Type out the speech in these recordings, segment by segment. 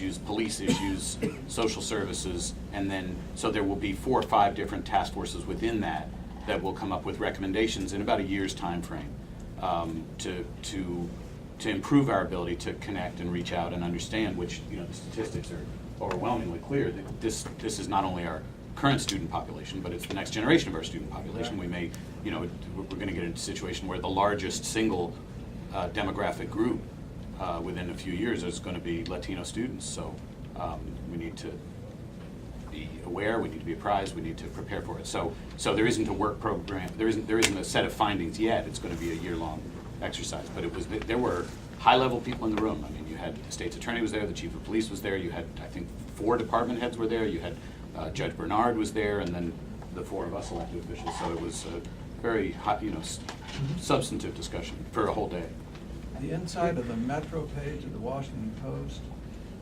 issues, police issues, social services, and then, so there will be 4 or 5 different task forces within that will come up with recommendations in about a year's time frame to improve our ability to connect and reach out and understand, which, you know, the statistics are overwhelmingly clear that this is not only our current student population, but it's the next generation of our student population. We may, you know, we're going to get into a situation where the largest single demographic group within a few years is going to be Latino students. So we need to be aware, we need to be apprised, we need to prepare for it. So there isn't a work program, there isn't a set of findings yet. It's going to be a year-long exercise. But there were high-level people in the room. I mean, you had the state's attorney was there, the chief of police was there, you had, I think, 4 department heads were there, you had Judge Bernard was there, and then the 4 of us elected officials. So it was a very hot, you know, substantive discussion for a whole day. The inside of the Metro page of the Washington Post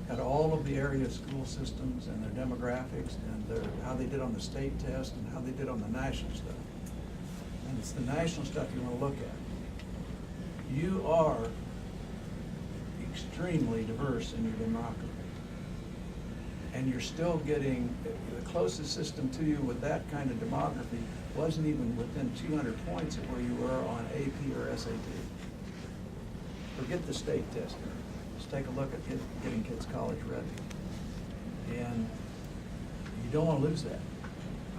had all of the area school systems and their demographics and how they did on the state test and how they did on the national stuff. And it's the national stuff you want to look at. You are extremely diverse in your demography. And you're still getting, the closest system to you with that kind of demography wasn't even within 200 points of where you were on AP or SAT. Forget the state test. Just take a look at getting kids college ready. And you don't want to lose that.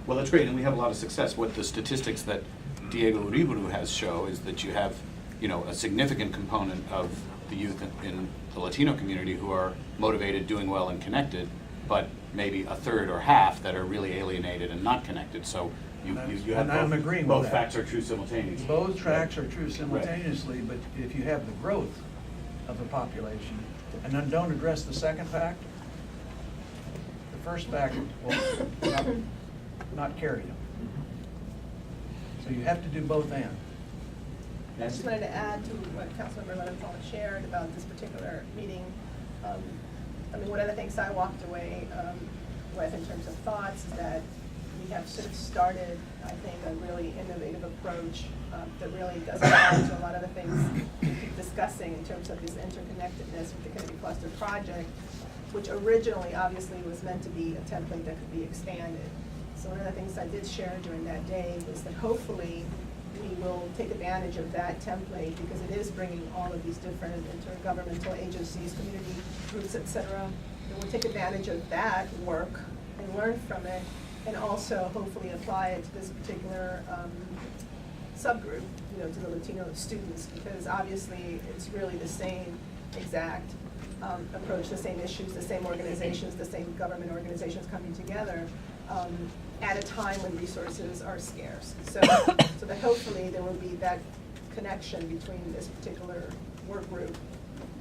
Well, that's great, and we have a lot of success. What the statistics that Diego Uriburu has show is that you have, you know, a significant component of the youth in the Latino community who are motivated, doing well, and connected, but maybe a third or half that are really alienated and not connected. So you have both facts are true simultaneously. Both tracks are true simultaneously, right. But if you have the growth of the population and then don't address the second fact, the first fact will not carry you. So you have to do both and. I just wanted to add to what Councilmember Leventhal shared about this particular meeting. I mean, one of the things I walked away with in terms of thoughts is that we have sort of started, I think, a really innovative approach that really does apply to a lot of the things we keep discussing in terms of this interconnectedness with the Kennedy Cluster Project, which originally obviously was meant to be a template that could be expanded. So one of the things I did share during that day was that hopefully we will take advantage of that template because it is bringing all of these different intergovernmental agencies, community groups, et cetera. And we'll take advantage of that work and learn from it, and also hopefully apply it to this particular subgroup, you know, to the Latino students, because obviously it's really the same exact approach, the same issues, the same organizations, the same government organizations coming together at a time when resources are scarce. So that hopefully there will be that connection between this particular work group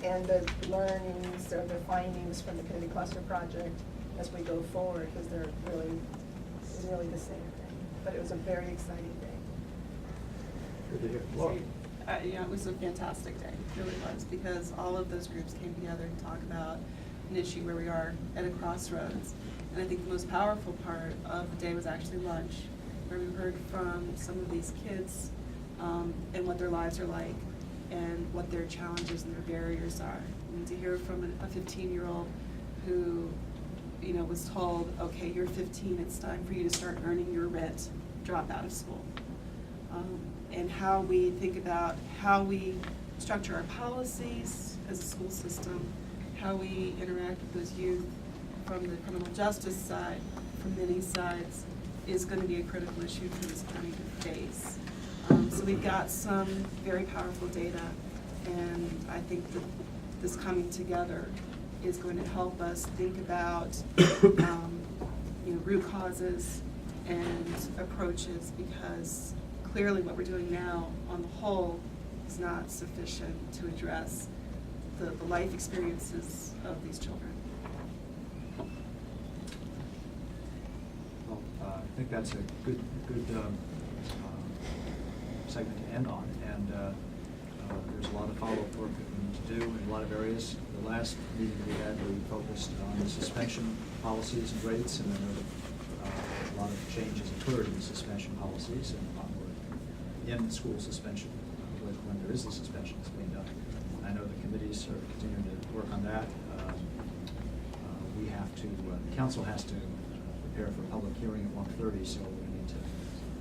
and the learnings or the findings from the Kennedy Cluster Project as we go forward, because they're really the same thing. But it was a very exciting day. Good to hear. Laura. Yeah, it was a fantastic day. It really was, because all of those groups came together to talk about an issue where we are at a crossroads. And I think the most powerful part of the day was actually lunch, where we heard from some of these kids and what their lives are like and what their challenges and their barriers are. And to hear from a 15-year-old who, you know, was told, okay, you're 15, it's time for you to start earning your rent, drop out of school. And how we think about how we structure our policies as a school system, how we interact with those youth from the criminal justice side, from many sides, is going to be a critical issue for this county to face. So we've got some very powerful data, and I think that this coming together is going to help us think about root causes and approaches, because clearly what we're doing now on the whole is not sufficient to address the life experiences of these children. Well, I think that's a good segment to end on, and there's a lot of follow-up work that we need to do in a lot of areas. The last meeting we had, we focused on the suspension policies and rates, and then a lot of changes occurred in the suspension policies and in school suspension, when there is a suspension that's being done. I know the committees are continuing to work on that. council has to prepare for a public hearing at 1:30, so we need to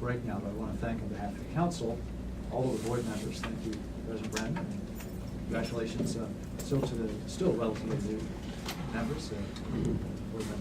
break now. But I want to thank on behalf of the council, all of the board members. Thank you, President Brennan, and congratulations still to the relatively new members, board members.